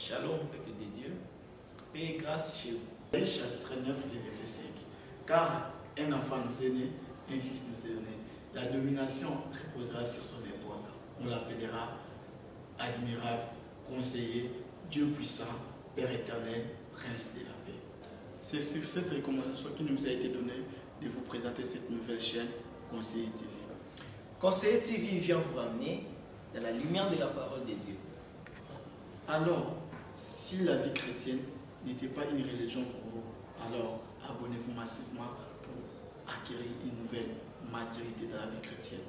Shalom, peuple de Dieu, paix et grâce chez vous. Chapitre 9, le verset 5. Car un enfant nous est né, un fils nous est donné. La domination reposera sur son épaule. On l'appellera admirable, conseiller, Dieu puissant, Père éternel, Prince de la paix. C'est sur cette recommandation qui nous a été donnée de vous présenter cette nouvelle chaîne, Conseiller TV. Conseiller TV vient vous ramener dans la lumière de la parole de Dieu. Alors, si la vie chrétienne n'était pas une religion pour vous, alors abonnez-vous massivement pour acquérir une nouvelle maturité dans la vie chrétienne.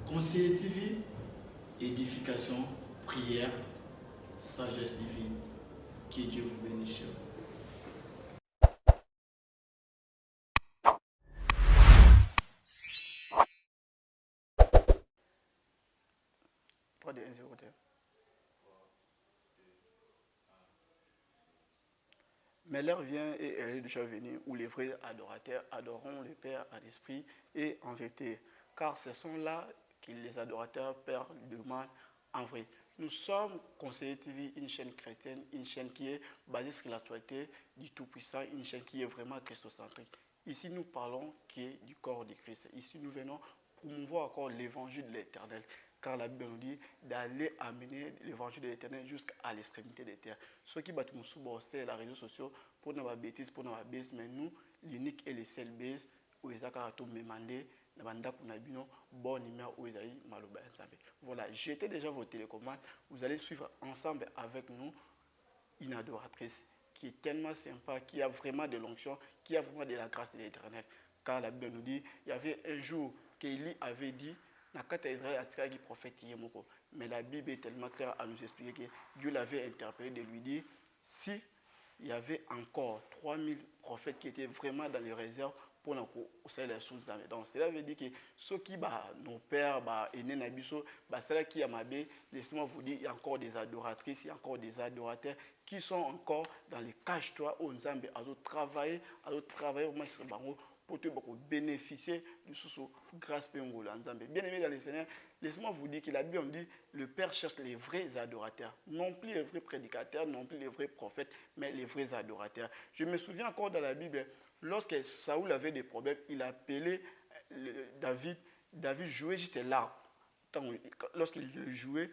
Conseiller TV, édification, prière, sagesse divine. Que Dieu vous bénisse chez vous. Mais l'heure vient et elle est déjà venue où les vrais adorateurs adoreront le Père en esprit et en vérité. Car ce sont là que les adorateurs perdent le mal en vrai. Nous sommes Conseiller TV, une chaîne chrétienne, une chaîne qui est basée sur l'actualité du Tout-Puissant, une chaîne qui est vraiment christocentrique. Ici, nous parlons qui est du corps de Christ. Ici, nous venons promouvoir encore l'évangile de l'Éternel. Car la Bible nous dit d'aller amener l'évangile de l'Éternel jusqu'à l'extrémité des terres. Ceux qui battent nous sous les réseaux sociaux pour nos bêtises, pour nos bêtises, mais nous, l'unique et le seul bêtise, où ils ont demandé, voilà, j'étais déjà vos télécommandes. Vous allez suivre ensemble avec nous une adoratrice qui est tellement sympa, qui a vraiment de l'onction, qui a vraiment de la grâce de l'Éternel. Car la Bible nous dit, il y avait un jour qu'Élie avait dit, mais la Bible est tellement claire à nous expliquer que Dieu l'avait interpellé de lui dire, si il y avait encore 3000 prophètes qui étaient vraiment dans les réserves pour nous les choses. Donc cela veut dire que ceux qui nos pères aînés nabiso cela qui a mabé, laissez-moi vous dire, il y a encore des adoratrices, il y a encore des adorateurs qui sont encore dans les caches-toi où nous avons travaillé au moins sur bango pour bénéficier de ce grâce pengola. Bien aimé dans les Seigneur, laissez-moi vous dire que la Bible dit le Père cherche les vrais adorateurs, non plus les vrais prédicateurs, non plus les vrais prophètes, mais les vrais adorateurs. Je me souviens encore dans la Bible, lorsque Saoul avait des problèmes, il a appelé David. David jouait juste là. Lorsqu'il jouait,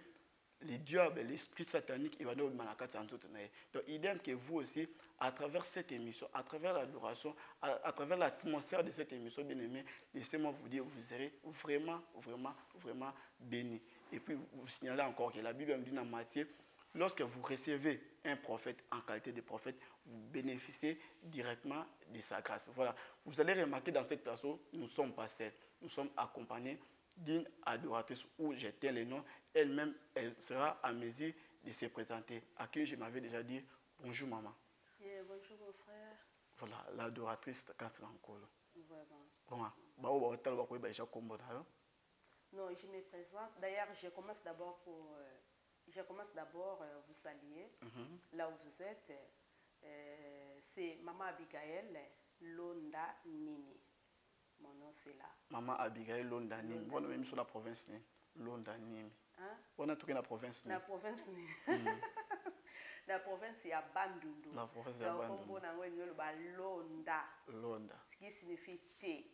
les diables, l'esprit satanique, il va nous manakati en tout. Donc, idem que vous aussi, à travers cette émission, à travers l'adoration, à travers l'atmosphère de cette émission, bien aimé, laissez-moi vous dire, vous serez vraiment, vraiment, vraiment bénis. Et puis, vous signalez encore que la Bible me dit dans Matthieu, lorsque vous recevez un prophète en qualité de prophète, vous bénéficiez directement de sa grâce. Voilà. Vous allez remarquer dans cette place où nous sommes pas seuls. Nous sommes accompagnés d'une adoratrice où j'étais le nom. Elle-même, elle sera à mesure de se présenter. À qui je m'avais déjà dit bonjour maman. Yeah, bonjour mon frère. Voilà, l'adoratrice Katina Nkolo. Vraiment. Non, je me présente. D'ailleurs, je commence d'abord vous saluer. Là où vous êtes, c'est Maman Abigail Londa Nimi. Mon nom c'est là. Maman Abigail Londa Nimi. On est même sur la province Londa Nimi. Hein? On a trouvé la province. La province. La province c'est à Bandundu. La province c'est à Bandundu. Londa. Londa. Ce qui signifie thé,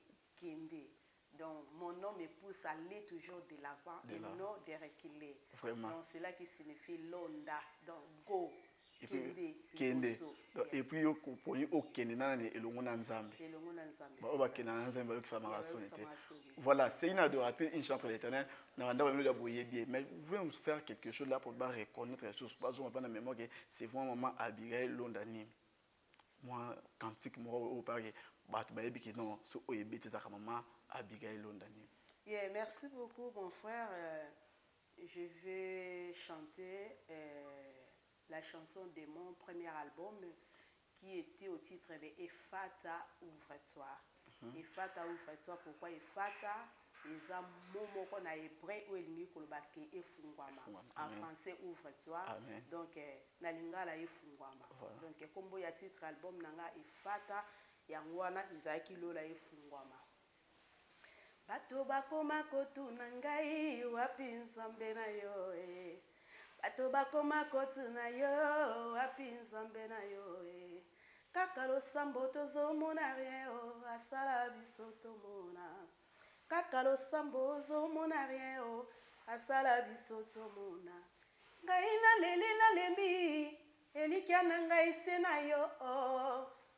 kende. Donc mon nom me pousse à aller toujours de l'avant et non de reculer. Vraiment. Donc c'est là qui signifie Londa. Donc go. Kende. Et puis au Kende et le monde ensemble. Voilà, c'est une adoratrice, une chanteuse de l'Éternel. Mais vous pouvez nous faire quelque chose là pour reconnaître les choses. Pas besoin de la mémoire que c'est vraiment maman Abigail Londanim. Moi, cantique moi au Paris, non, c'est maman Abigail Londanim. Yeah, merci beaucoup mon frère. Je vais chanter la chanson de mon premier album qui était au titre de Efata ouvre-toi. Efata ouvre-toi, pourquoi Efata? Les mots qu'on a hébreu ou elingi kolobake efungwama. En français ouvre-toi. Donc na lingala efungwama. Donc kombo ya titre album nanga Efata yangwana izaki lola efungwama. Bato bakoma kotuna ngai wapi nzambe na yo bato bakoma kotuna yo wapi nzambe na yo kaka losambo tozomona rien asala biso tomona kaka losambo ozomona rien asala biso tomona ngai naleli nalembi elikya na ngai se na yo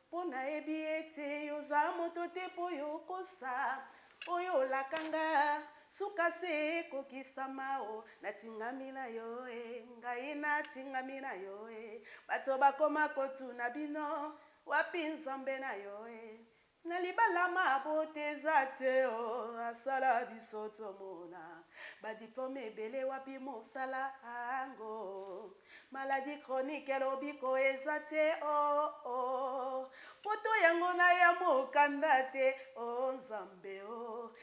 mpo nayebi ete yoza moto te mpo yokosa oyo olakanga suka se ekokisama natingami na yo ngai natingami na yo bato bakoma kotuna bino wapi nzambe na yo na libala mabote eza te asala biso tomona badiplome ebele wapi mosala ango maladi chronique elobiko eza te poto yango na ya mokanda te nzambe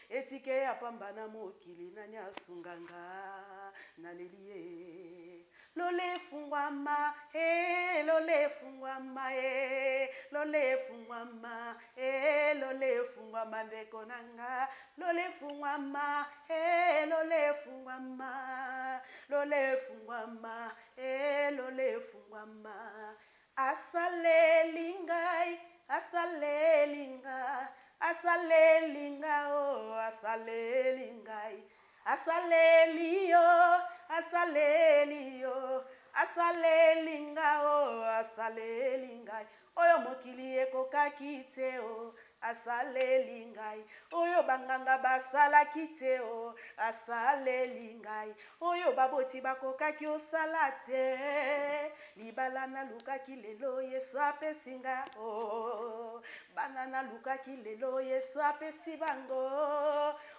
etike ya pamba na mokili nani asunganga naleli ye lole fungwama lole fungwama lole fungwama lole fungwama ndeko nanga lole fungwama lole fungwama lole fungwama lole fungwama asaleli ngai asaleli ngai asaleli ngai asaleli ngai asaleli yo asaleli yo asaleli ngai asaleli ngai oyo mokili ekokaki te asaleli ngai oyo banganga basalaki te asaleli ngai oyo baboti bakokaki osala te libala nalukaki lelo yesu apesi nga bana nalukaki lelo yesu apesi bango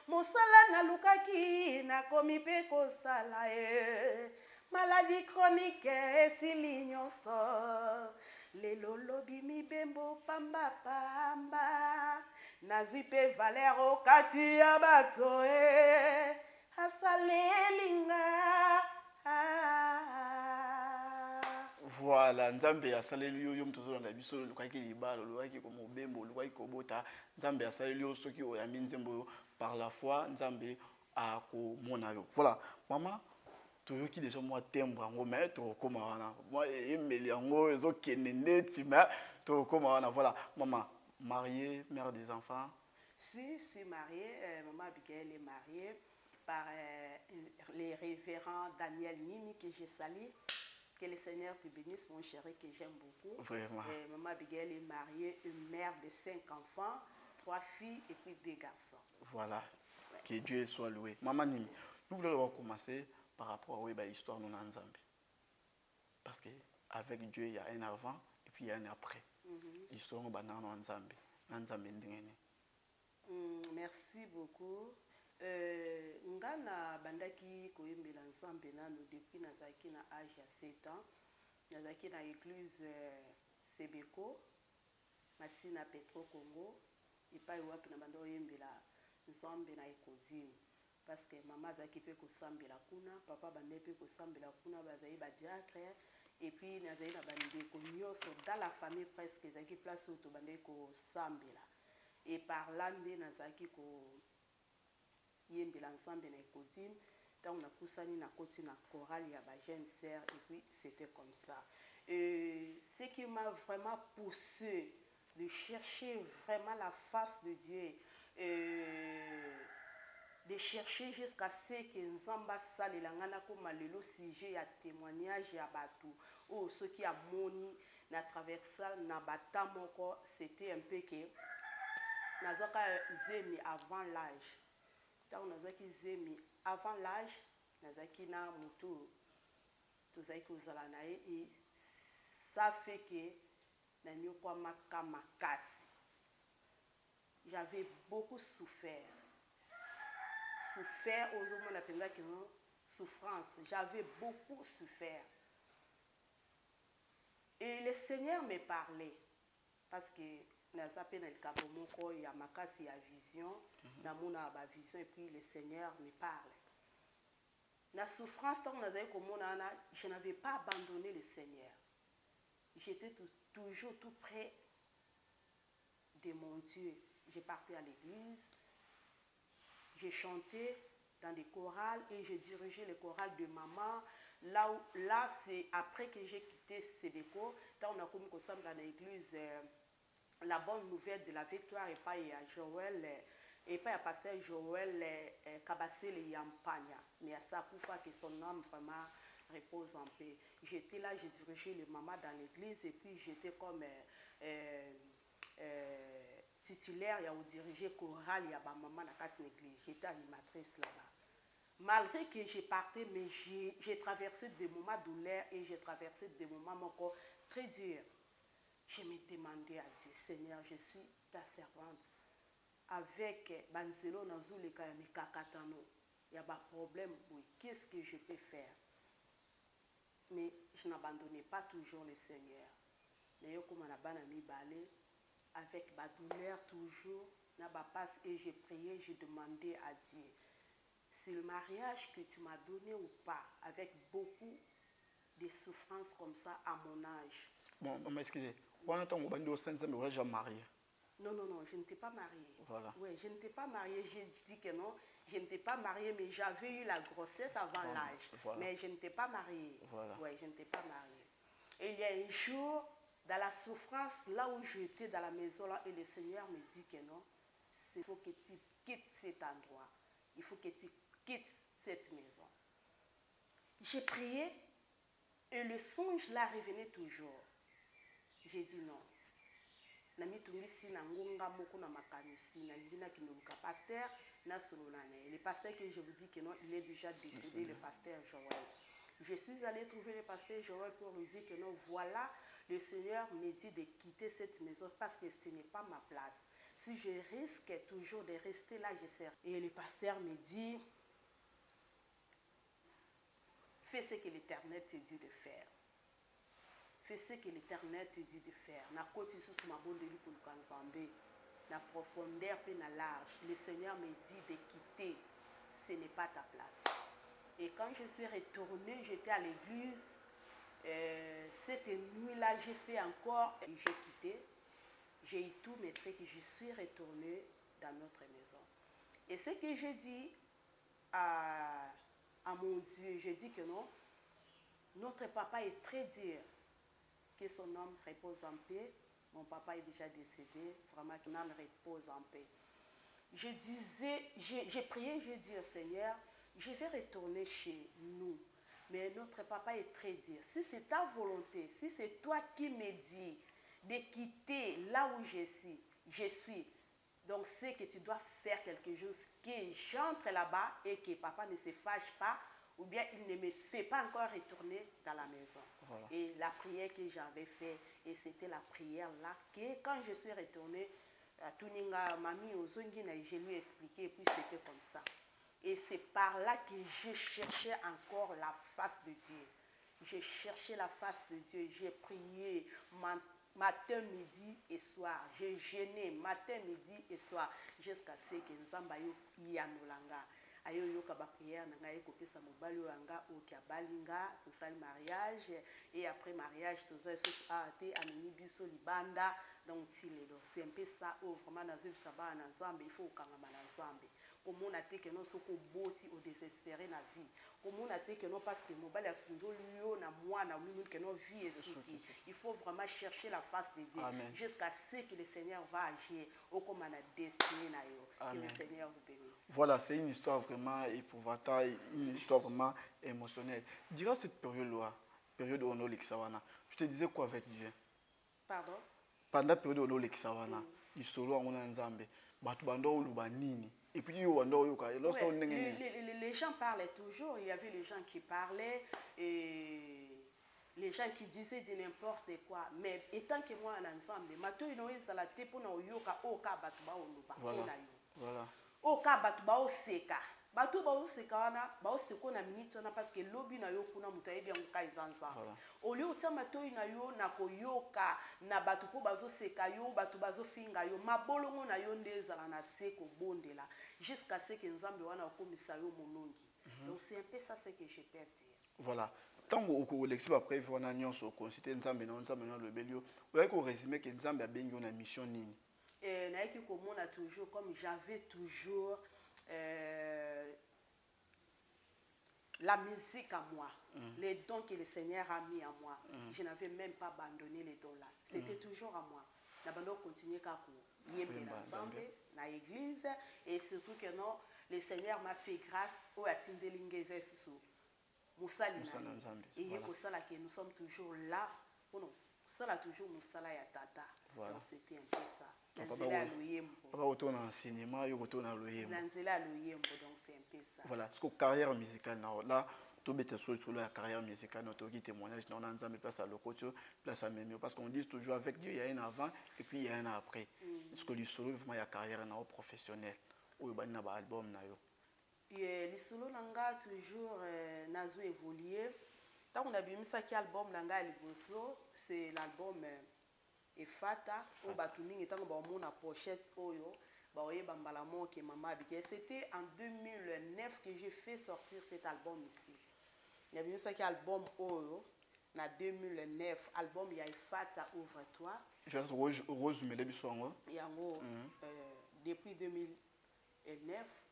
mosala nalukaki nakomi mpe kosala maladi chronique esili nyonso lelo lobi mibembo pamba nazwi mpe valer okati ya bato asaleli nga Voilà, Nzambe asaleli yo yo mtozolanda biso lukaki libala lukaki ko mobembo lukaki ko bota Nzambe asaleli yo soki oyami nzembo par la foi Nzambe akomona yo. Voilà, maman toyoki déjà moi tembre yango mais tokoma wana moi emeli yango ezokende ndeti mais tokoma wana. Voilà, maman mariée, mère des enfants. Si, je suis mariée, maman Abigail est mariée par les révérends Daniel Nini que je salue. Que le Seigneur te bénisse, mon chéri, que j'aime beaucoup. Vraiment. Maman Abigail est mariée, une mère de 5 enfants, 3 filles et puis 2 garçons. Voilà, ouais. Que Dieu soit loué. Maman Nini, nous voulons commencer par rapport à l'histoire de Nzambe. Parce qu'avec Dieu, il y a un avant et puis il y a un après. L'histoire de Nzambe. Nzambe ndengene. Merci beaucoup. Ngana bandaki koyembela Nzambe nanu depuis nazaki na âge ya 7 ans. Nazaki na église Sebeko, Masina Petro Congo. Ipai wapi na bando yembela Nzambe na Ekodim. Parce que maman zaki pe ko sambela kuna, papa bande pe ko sambela kuna bazai ba diacre et puis nazai na bande ko nyoso dans la famille presque zaki place auto bande ko sambela. Et par là nde nazaki ko yembela Nzambe na Ekodim. Donc na kusani na koti na chorale ya ba jeune sœur et puis c'était comme ça. Ce qui m'a vraiment poussé de chercher vraiment la face de Dieu. De chercher jusqu'à ce que Nzamba salela ngana koma lelo sujet ya témoignage ya batu ou ce qui a moni na traversa na batamoko c'était un peu que nazoka zemi avant l'âge tant nazoki zemi avant l'âge nazaki na mutu tozaki kozala na et ça fait que na nyokwa makasi j'avais beaucoup souffert aux hommes la peine que souffrance j'avais beaucoup souffert et le Seigneur me parlait parce que nazape na likabomoko ya makasi ya vision na mona ba vision et puis le Seigneur me parle la souffrance tant nazai komona na je n'avais pas abandonné le Seigneur j'étais toujours tout près de mon Dieu. Je partais à l'église. Je chantais dans des chorales et je dirigeais les chorales de maman, Là c'est après que j'ai quitté Sébeco, quand on a commis ensemble dans l'église, la bonne nouvelle de la victoire et pas à Joël, et pas à pasteur Joël Kabassé et Yampagna. Mais à ça, pour faire que son âme vraiment repose en paix. J'étais là, j'ai dirigé le maman dans l'église et puis j'étais comme titulaire, il y a dirigé choral, il y a ma maman dans quatre églises. J'étais animatrice là-bas. Malgré que j'ai parti, mais j'ai traversé des moments douleurs et j'ai traversé des moments encore très durs. Je me demandais à Dieu, Seigneur, je suis ta servante. Avec Banzelo Nazou le Kakatano, il y a un problème, oui, qu'est-ce que je peux faire? Mais je n'abandonnais pas toujours le Seigneur. Mais comme on a balé, avec ma douleur toujours, et j'ai prié, j'ai demandé à Dieu. C'est le mariage que tu m'as donné ou pas, avec beaucoup de souffrances comme ça à mon âge. Bon, excusez, on entend que vous êtes déjà marié. Non, je n'étais pas mariée. Voilà. Oui, je n'étais pas mariée. J'ai dit que non, je n'étais pas mariée, mais j'avais eu la grossesse avant l'âge. Voilà. Mais je n'étais pas mariée. Voilà. Oui, je n'étais pas mariée. Et il y a un jour, dans la souffrance, là où j'étais dans la maison, là, et le Seigneur me dit que non, il faut que tu quittes cet endroit. Il faut que tu quittes cette maison. J'ai prié et le songe là revenait toujours. J'ai dit non. Le pasteur que je vous dis que non, il est déjà décédé, le pasteur Joël. Je suis allée trouver le pasteur Joël pour lui dire que non, voilà, le Seigneur me dit de quitter cette maison parce que ce n'est pas ma place. Si je risque toujours de rester là, je serai. Et le pasteur me dit, fais ce que l'Éternel te dit de faire. Fais ce que l'Éternel te dit de faire. Na côté sous ma bonne de lui pour le na profondeur et na large. Le Seigneur me dit de quitter. Ce n'est pas ta place. Et quand je suis retournée, j'étais à l'église. Cette nuit-là, j'ai fait encore. J'ai quitté. J'ai eu tout mes trucs. Je suis retournée dans notre maison. Et ce que j'ai dit à mon Dieu, j'ai dit que non, notre papa est très dur. Que son âme repose en paix. Mon papa est déjà décédé. Vraiment, que son âme repose en paix. Je disais, j'ai prié, j'ai dit au Seigneur, je vais retourner chez nous. Mais notre papa est très dur. Si c'est ta volonté, si c'est toi qui me dis de quitter là où je suis, donc c'est que tu dois faire quelque chose, que j'entre là-bas et que papa ne se fâche pas, ou bien il ne me fait pas encore retourner dans la maison. Voilà. Et la prière que j'avais faite, et c'était la prière là, que quand je suis retournée, à Tuninga, Mami, je lui ai expliqué, et puis c'était comme ça. Et c'est par là que j'ai cherché encore la face de Dieu. J'ai cherché la face de Dieu, j'ai prié matin, midi et soir. J'ai jeûné matin, midi et soir, jusqu'à ce que Nzamba yanolanga. Ayo yoka ba prière nanga ekopesa mobali anga okia balinga to sali mariage et après mariage to ça société ameni biso libanda donc tilelo c'est un peu ça vraiment dans une sabana na Nzambe il faut kangama na Nzambe comme on a été que non soko boti au désespéré na vie comme on a été que non parce que mobali asundoli yo na moi na minu que non vie et souki il faut vraiment chercher la face de Dieu jusqu'à ce que le Seigneur va agir au comme na destinée na yo. Que le Seigneur vous bénisse. Voilà, c'est une histoire vraiment épouvantable, une histoire vraiment émotionnelle. Durant cette période-là, période où on a l'Exawana, je te disais quoi avec Dieu? Pardon? Pendant la période où on a l'Exawana, il solo en Nzambe, et puis les gens parlaient toujours, il y avait les gens qui parlaient et les gens qui disaient de n'importe quoi, mais étant que moi en ensemble, mato inoïs la tepo na oyoka oka batuba oluba. Voilà. Oka batuba oseka. Batuba oseka wana, ba oseko na minute wana parce que lobi na yo kuna muta ebi anguka izanza. Au lieu de mato na yo na koyoka na batu po bazo seka yo, batu bazo finga yo, mabolongo na yo ndezala na seko bondela jusqu'à ce que Nzambe wana okomisa yo monongi. Donc c'est un peu ça ce que je peux dire. Voilà. Tant que l'expert après on a nyonso considérer Nzambe na le belio, vous avez résumé que Nzambe a bengi na mission nini. Et naiki komona toujours comme j'avais toujours la musique à moi, les dons que le Seigneur a mis à moi, je n'avais même pas abandonné les dons là. C'était toujours à moi. Nous continuer à ensemble dans l'église et surtout que non, le Seigneur m'a fait grâce au Atindelingeze Susu. Et pour ça que nous sommes toujours là. Ça là toujours Moussala et Tata. Donc c'était un peu ça. Papa retourne en enseignement, il retourne à l'OIM. Donc c'est un peu ça. Voilà, ce que carrière musicale là, tout bête sur la carrière musicale, notre témoignage, on a ensemble place à l'ocotio, place à Mémio, parce qu'on dit toujours avec Dieu, il y a un avant et puis il y a un après. Est-ce que le solo vraiment il y a carrière professionnelle ou il y a un album na yo? Le solo nanga toujours nazo évolué. Tant qu'on a bien mis ça qui album nanga liboso, c'est l'album Efata au batuning et tant qu'on a mon pochette oyo. C'était en 2009 que j'ai fait sortir cet album ici. Il y a bien ça qui est album Oyo, en 2009, album il y a Efata Ouvre-toi. Juste Rose mais les bisons. Depuis 2009,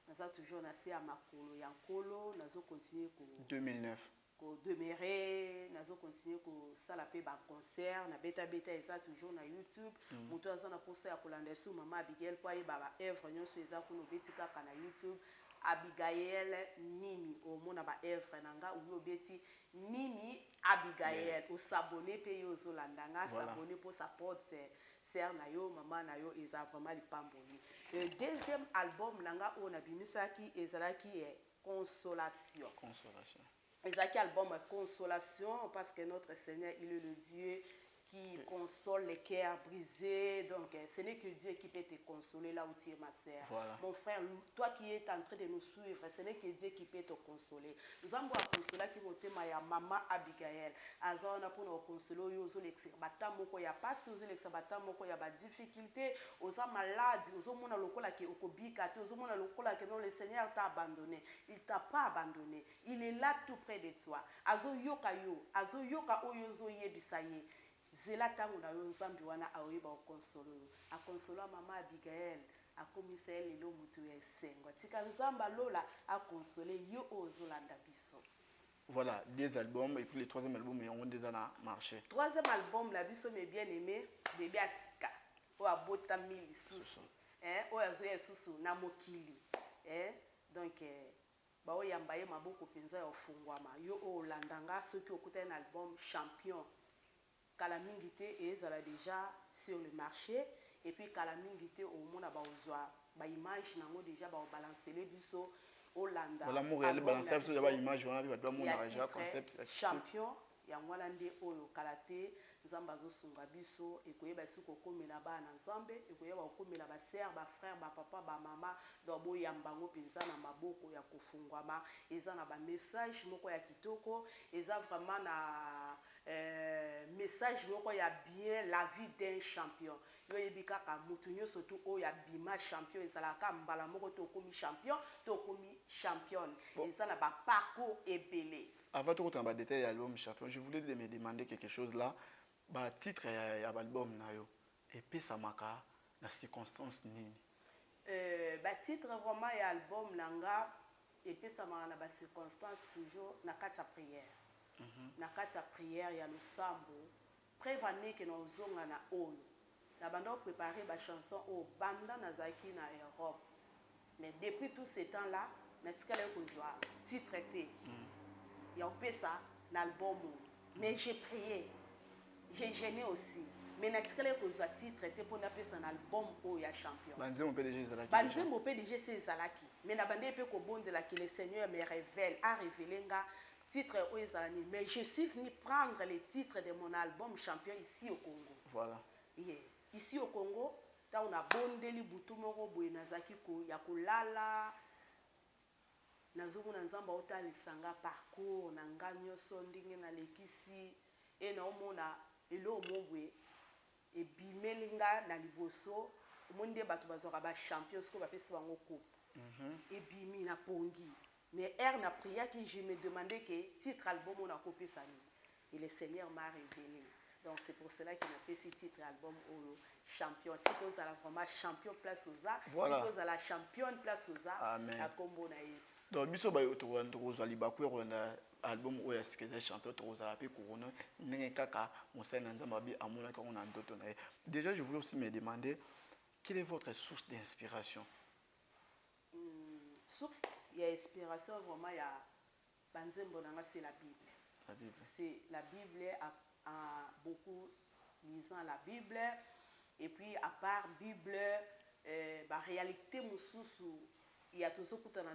nous avons toujours naissé à Makolo, Yankolo, nous avons continué 2009. Ko demeurer, nous avons continué ko salaper ba concert, na beta et ça toujours na YouTube. Muto azana posa ya kolanda su mama Abigail kwa ba œuvre nyonso eza ko no betika kana YouTube. Abigail Nimi au mona ba œuvre nanga ou beti Nimi Abigail au s'abonner pe yo zolanda nga s'abonner pour sa porte sœur na yo mama na yo eza vraiment lipamboli. Le deuxième album nanga o na bimisa ki ezala ki est Consolation. Ezaki album Consolation parce que notre Seigneur il est le Dieu qui console les cœurs brisés. Donc ce n'est que Dieu qui peut te consoler là où tu es ma sœur. Voilà. Mon frère, toi qui es en train de nous suivre, ce n'est que Dieu qui peut te consoler. Nous avons consoler qui monte ma maman Abigail. Azan a pour nous consoler aux Olexi batamoko ya passe aux Olexi batamoko ya ba difficulté aux malades aux hommes lokola qui okobika aux hommes lokola que non le Seigneur t'a abandonné. Il t'a pas abandonné. Il est là tout près de toi. Azo yoka oyozo yebisaye. Zela tango na yo nzambi wana aoyeba okonsolo akonsolo mama Abigail akomisa lelo mutu ya esengo tika nzamba lola akonsole yo ozolanda biso. Voilà, des albums et puis le troisième album ils ont déjà marché. Troisième album la biso mes bien aimé bébé asika o abota mili susu o azo ya susu na mokili donc ba o yamba ye maboko penza ya ofungwama yo o landanga soki okuta un album Champion. Kalamingité et ça déjà sur le marché et puis Kalamingité au monde ba image nango déjà ba balancer les biso Hollanda. Voilà mon réel balancer biso ba image on a va mon déjà concept Champion ya ngwala nde oyo kalate nzamba zo sunga biso ekoyeba suko komela bana nzambe ekoyeba komela ba sœur ba frère ba papa ba mama do boya mbango penza na maboko ya kofungwama eza na ba message moko ya kitoko eza vraiment na message moko ya bien la vie d'un champion yo yebika ka mutu nyonso tu o ya bima champion ezala ka mbala moko to komi champion to komi championne eza na ba parcours ebele. Avant de rentrer dans le détail de l'album Champion, je voulais me demander quelque chose là. Le titre de l'album, et puis ça m'a dans les circonstances. Le titre vraiment de l'album, et puis ça m'a dans les circonstances toujours dans la prière. Dans la prière, il y a le sambo. Prévenez que nous avons un hall. Nous avons préparé la chanson au Banda Nazaki en Europe. Mais depuis tout ce temps-là, nous avons titre. Il y a un ça l'album mais j'ai prié j'ai gêné aussi mais naturellement que soit titre pour na pesa un album où il y a champion banzemo PDG zalaki banzemo PDG c'est zalaki mais na bande pe ko bonde la que le Seigneur me révèle a révélé nga titre où ezalani mais je suis venu prendre les titres de mon album Champion ici au Congo. Voilà ici au Congo ta on a bondeli butu moko boye nazaki ko ya kolala nazomona nzamba otalisanga parcours na nganyo sondinge na lekisi e na omona elo mobwe e bimelinga na liboso omonde bato bazoka ba champion ko ba pesa bango coupe e bimi na pongi mais na prière que je me demandais que titre album on a copié ça et le Seigneur m'a révélé Donc c'est pour cela qu'il a fait ce titre album au champion. Si vous avez vraiment champion place aux arts, voilà. si vous avez la championne place aux arts, Amen. la combo naïs. Donc biso ba yo to kozali bakwero na album oyo asikeza champion to kozala pe corona ndenge kaka mosala na nzamba bi amona ka on a ndoto na ye. Déjà je voulais aussi me demander quelle est votre source d'inspiration? Source, il y a inspiration vraiment, il y a Banzembo Nanga, c'est la Bible. La Bible. C'est la Bible, à beaucoup lisant la Bible. Et puis, à part Bible, la réalité, il y a tout ce que dans la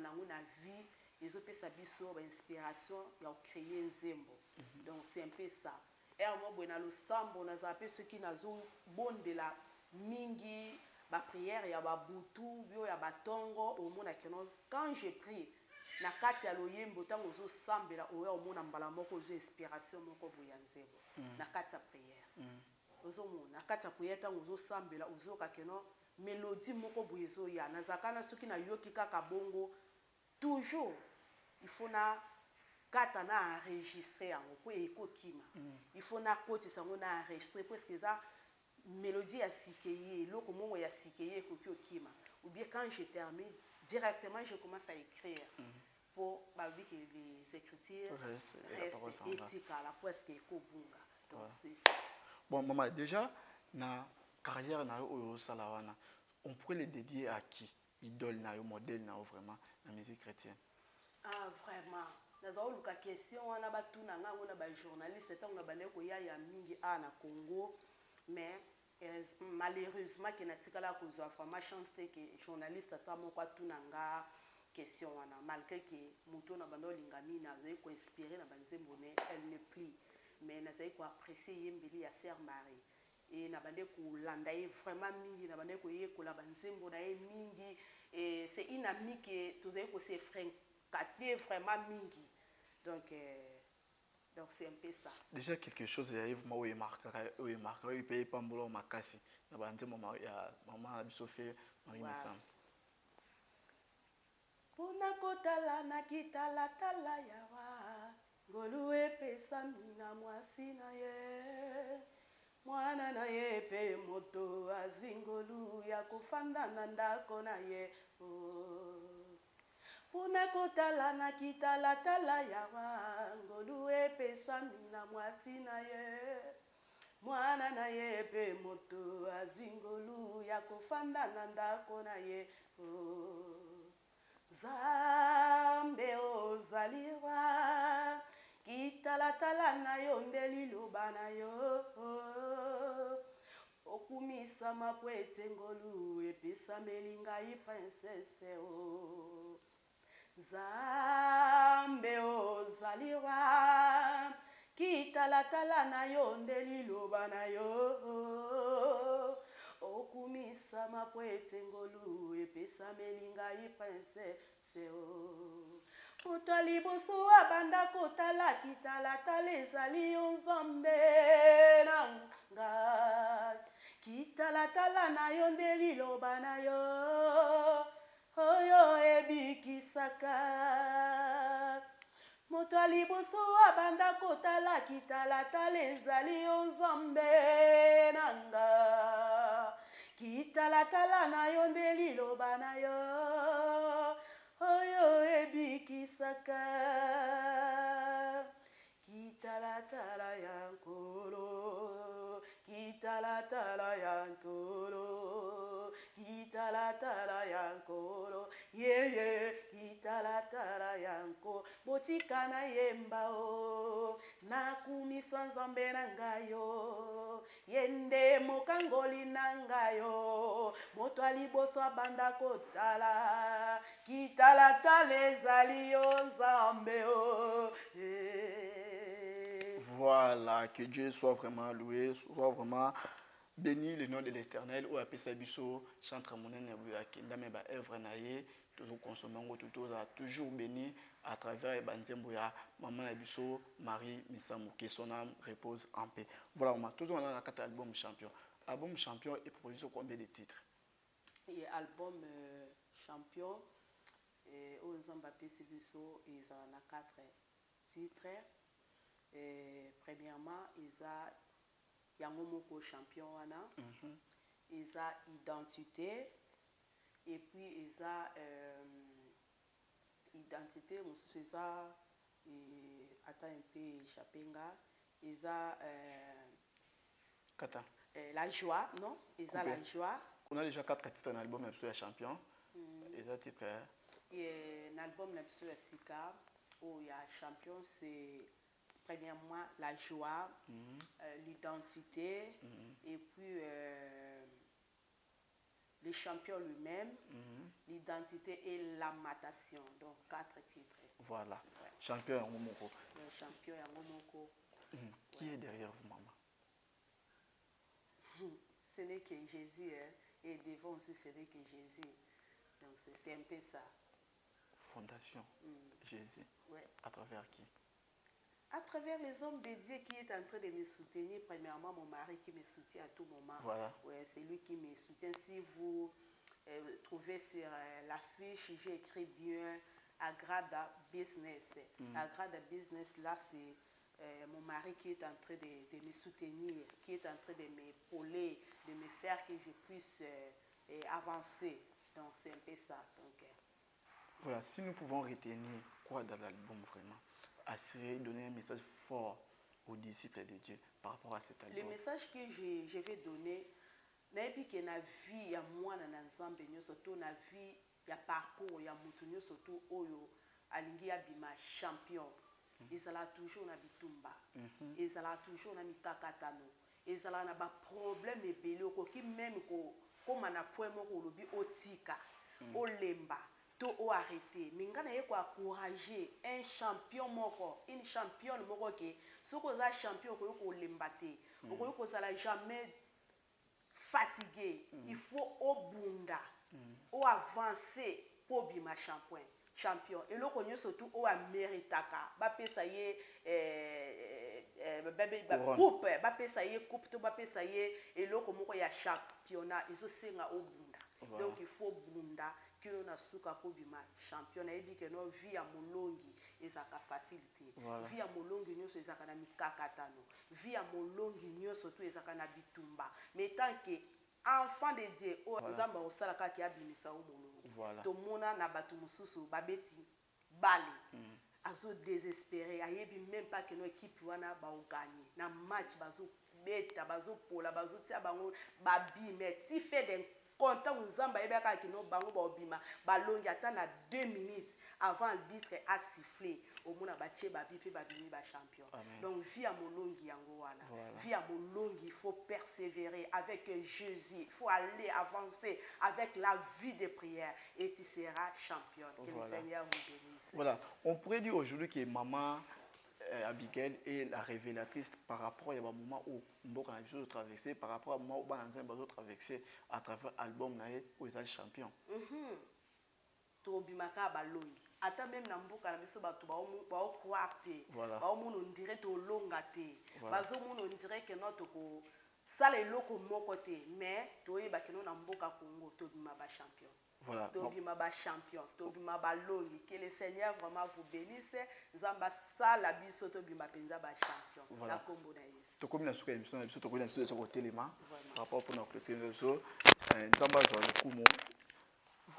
vie, ils ont fait sa inspiration, ils ont créé un zembo. Donc, c'est un peu ça. Et moi, on a le sambo, on a appelé ceux qui n'ont bon de la mingi. La prière, il y a Babutu, il y a Batongo, au monde quand j'ai pris, na kati ya loyembo tango zo sambela oya omona mbala moko zo inspiration moko boyanzebo na kati ya prière. Ozo mona na kati ya prière tango zo sambela ozo kakeno mélodie moko boyezo ya na zakana soki na yoki kaka bongo toujours il faut na kata na enregistrer yango ko ekokima. Il faut na koti sango na enregistrer parce que ça mélodie à sikeye, loko mongo ya sikeye koki okima. Ou bien quand je termine, directement je commence à écrire pour que les écritures restent éthiques à la presque ekobunga. Donc c'est ça. Bon maman, déjà na carrière na yo salawana, on pourrait le dédier à qui? Idole na yo, modèle na yo vraiment la musique chrétienne. Ah vraiment. Nazo luka question wana batuna ngako na ba journaliste tango bane ko ya mingi na Congo. Mais malheureusement que natikala kozwa vraiment chance que journaliste ata moko atunanga question wana malgré que muto na bando lingami na zai ko inspirer na banzembo ne elle ne plie mais na zai ko apprécier yembeli ya Sœur Marie et na bande ko landa vraiment mingi na bande ko ye ko la banzembo na mingi et c'est une amie que tous zai ko se fréquenter vraiment mingi donc c'est un peu ça. Déjà quelque chose il y a vraiment où il paye pas mbolo makasi na banze maman ya maman abisofe Marie Messam. Pona kotala na kitala tala yawa ngolu epesa mina mwasi na ye mwana na ye pe moto azwi ngolu ya kufanda na ndako na ye Puna kotala na kitala tala yawa ngolu epesa mina mwasi na ye mwana na ye pe moto azingolu ya kufanda na ndako na ye Zambe ozaliwa kitala tala na yo ndeli loba na yo okumisa mapwete ngolu epesa melinga i princesse Zambe ozaliwa kitalatala na yo ndeli loba na yo okumisa mapwete ngolu epesa melinga i princesse Mutu alibusu abanda kotala kitalatala ezali yo Nzambe nanga kitalatala na yo ndeli loba na yo Oyo ebikisaka Moto alibusu abanda kotala kitalatala ezali yo Nzambe nanga kitalatala na yo ndeli loba na yo Oyo ebikisaka Kitalatala ya nkolo Kitalatala ya nkolo Kitalatala ya nkolo Yeye Kitalatala ya nkolo Botika na yemba o Nakumisa Nzambe na ngayo Yende mokangoli na ngayo Moto aliboso abanda kotala Kitalatala ezali yo Nzambe o Voilà, que Dieu soit vraiment loué, soit vraiment béni le nom de l'Éternel. Ou appelle ça biso chantre monen ya kenda me ba œuvre na ye, toujours consommer toujours béni à travers banzembo ya maman na biso Marie Messam que son âme repose en paix. Voilà, on a toujours dans la carte album champion. Album champion est produit sur combien de titres? Et album champion aux Mbappé Sibiso ils en a 4 titres. Premièrement, ils ont yango moko champion wana eza identité et puis eza identité mosusu eza ata un peu échappé nga eza Kata. La joie, non? Eza la joie. On a déjà 4 titres dans l'album Napso ya champion. Eza titre et l'album Napso ya Sika où il y a champion, c'est premièrement la joie, l'identité et puis le champion lui-même, l'identité et l'amatation. Donc 4 titres. Voilà. Ouais. Champion Yango Moko. Le champion Yango Moko. Qui est derrière vous, maman? Ce n'est que Jésus, hein? Et devant aussi, ce n'est que Jésus. Donc c'est un peu ça. Fondation Jésus. Ouais. À travers qui? À travers les hommes de Dieu qui est en train de me soutenir. Premièrement, mon mari qui me soutient à tout moment. Voilà. Ouais, c'est lui qui me soutient. Si vous trouvez sur l'affiche, j'ai écrit bien Agrada Business. Agrada Business, là, c'est mon mari qui est en train de me soutenir, qui est en train de m'épauler, de me faire que je puisse avancer. Donc, c'est un peu ça. Donc, voilà, si nous pouvons retenir quoi dans l'album vraiment, assurer, donner un message fort aux disciples de Dieu par rapport à cet album. Le message que je vais donner, nayebi ke na vie ya mwana na nzambe nyonso to na vie ya parcours ya mutu nyonso to oyo alingi abima champion. Ezala toujours na bitumba. Ezala toujours na mikakatano. Ezala na ba problème ebele okoki même ko koma na point moko lobi otika, olemba. O arrêter mais ngana ye ko encourager un champion moko, une championne moko ke soko za champion ko lembate ko zala jamais fatigué. Il faut au bunda au avancer pour bima champion et loko nyo surtout au méritaka ba pesa ye coupe ba pesa ye coupe to ba pesa ye et loko moko ya championnat iso senga au bunda. Donc il faut bunda kilo na suka ko bima champion na ebi ke no via molongi ezaka facilité. Via molongi nyoso ezaka na mikakatano. Via molongi nyoso to ezaka na bitumba. Mais tant que enfant de Dieu o nzamba osala ka ki abimisa o molongi. To mona na batu mususu babeti bale. Azo désespéré ayebi même pas que no équipe wana ba o gagner. Na match bazo beta bazo pola bazo tia bango babi mais ti fait des content Nzamba ebeka kino bango ba obima balongi ata na 2 minutes avant l'arbitre a sifflé au mona batie babi pe babini ba champion. Donc via molongi yango wana. Via molongi il faut persévérer avec Jésus, il faut aller avancer avec la vie de prière et tu seras champion. Que le Seigneur vous bénisse. Voilà, on pourrait dire aujourd'hui que maman Abigail est la révélatrice par rapport à un moment où Mboka a besoin de traverser, par rapport à un moment où Mboka a besoin de traverser à travers l'album où il est champion. Tobimaka balongi. Ata même na Mboka na biso batu ba o croire te. Ba o mono on dirait to longa te. Bazo mono on dirait que notre ko sala eloko moko te, mais toyeba que na Mboka Congo tobima ba champion. Voilà. Tobima ba champion, tobima ba longi. Que le Seigneur vraiment vous bénisse. Nzamba sala biso tobima penza ba champion. Voilà. La kombo na Yesu. Tokomi na suka émission na biso tokomi na suka côté téléma par rapport pour notre film biso. Nzamba zo le kumo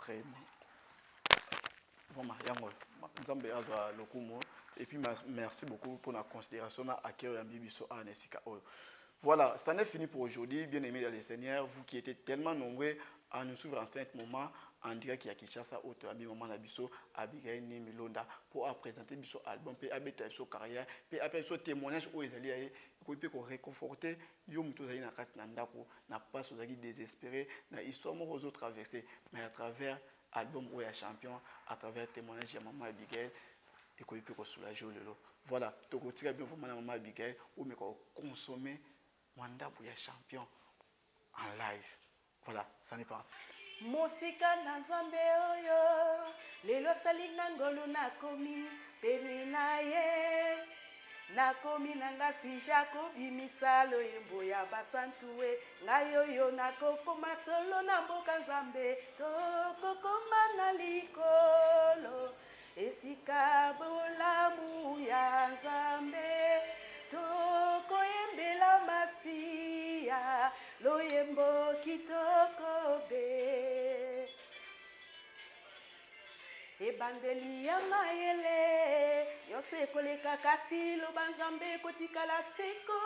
vraiment. Vraiment yango. Nzamba azo le kumo et puis merci beaucoup pour la considération à accueil ya bibiso à Nesika oyo. Voilà, ça n'est fini pour aujourd'hui. Bien aimés dans le Seigneur, vous qui étiez tellement nombreux à nous suivre en ce moment, en direct qui a Kinshasa, autre ami maman Nabiso, Abigail Milonda, pour présenter biso album, puis abeta biso carrière, puis après biso témoignage où ils allaient, pour réconforter, yom tous allés na kat nandako, na pas aux alliés désespérés, na histoire moi aux autres traversés, mais à travers album où il y a champion, à travers témoignage de maman Abigail, et qu'on peut soulager le lot. Voilà, donc on tire bien vraiment maman Abigail, où mais qu'on consommer Wanda pour les champions en live. Voilà, ça n'est parti. Mosika na nzambe oyo lelo salinga ngolu nakomi pene na ye nakomi nanga si Jacob misalo yembo ya basantuwe ngai oyo nakokoma solo na mboka nzambe tokokoma na likolo esika bolamu ya nzambe tokoyembela masi ebandeli ya mayele nyonso ekoleka kasi loba nzambe ekotikala seko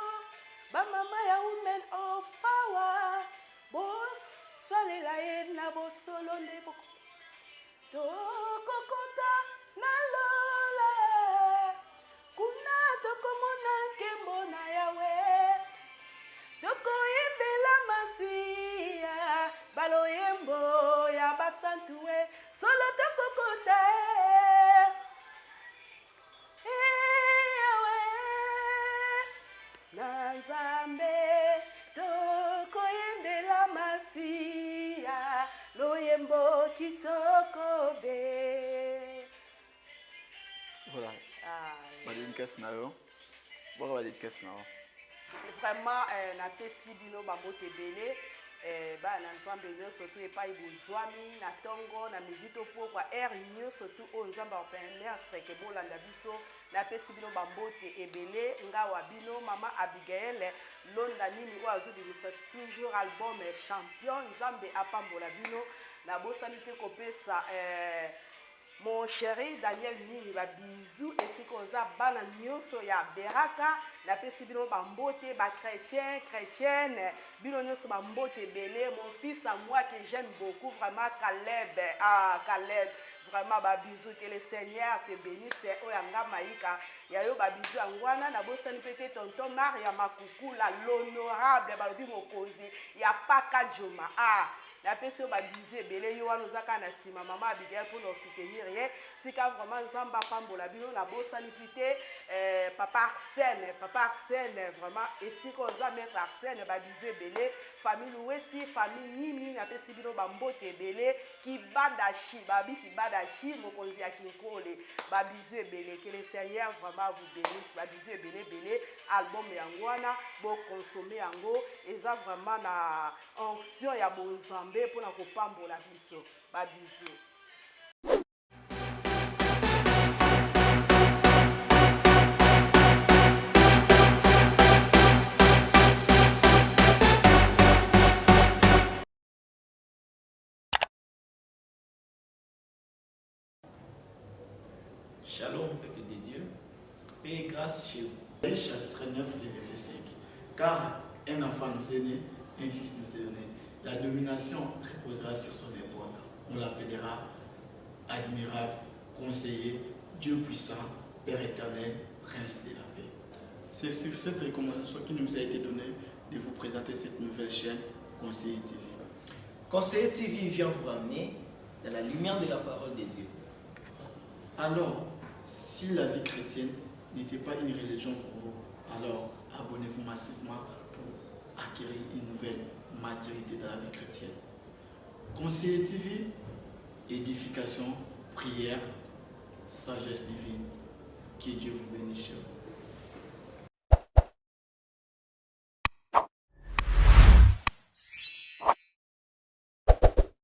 bamama ya women of power bosalela ye na bosolo nde tokokota na lola kuna tokomona nkembo na yawe tokoyembela masiya baloyembo ya basantuwe solo tokokota yawe na nzambe tokoyembela masiya loyembo kitoko be. Voilà. Dédicace na yo. Voilà dédicace na yo. Vraiment na pesi bino bambote ebele bana nzambe nyonso tu epai bozwami na ntongo na midi to pokwa aire nyonso tu oyo nzambe apermettre ke bolanda biso napesi bino bambote ebele ngawa bino mama Abigail londa nini oyo azobimisa toujours album champion nzambe apambola bino nabosani te kopesa mon chéri Daniel Nini ba bisou ainsi koza bana nyonso ya Beraka na pesi bino ba mbote ba chrétienne bino nyonso ba mbote belé mon fils à moi que j'aime beaucoup vraiment Caleb vraiment ba bisou que le Seigneur te bénisse oyanga maïka ya yo ba bisou angwana na bosani pété tonton Maria Makukula l'honorable balobi mokonzi ya paka Joma la personne va biser belé yo wana ozaka na sima mama Abigail pour nous soutenir ye tika vraiment nzamba pambola bino na bosani pité papa Arsène vraiment ici koza maître Arsène ba biser belé famille Louesi famille Nimi na pesi bino ba mbote belé ki badashi babi ki badashi mokonzi ya kinkole ba biser belé que le Seigneur vraiment vous bénisse ba biser belé album yangwana bo consommer yango eza vraiment na onction ya bonzambe pour na kopambola biso ba biso. Shalom, peuple de Dieu, paix et grâce chez vous. Chapitre 9, le verset 5. Car un enfant nous est né, un fils nous est donné. La domination reposera sur son épaule. On l'appellera admirable, conseiller, Dieu puissant, Père éternel, Prince de la paix. C'est sur cette recommandation qui nous a été donnée de vous présenter cette nouvelle chaîne, Conseiller TV. Conseiller TV vient vous ramener dans la lumière de la parole de Dieu. Alors, si la vie chrétienne n'était pas une religion pour vous, alors abonnez-vous massivement pour acquérir une nouvelle maturité dans la vie chrétienne. Conseiller TV, édification, prière, sagesse divine. Que Dieu vous bénisse chez vous.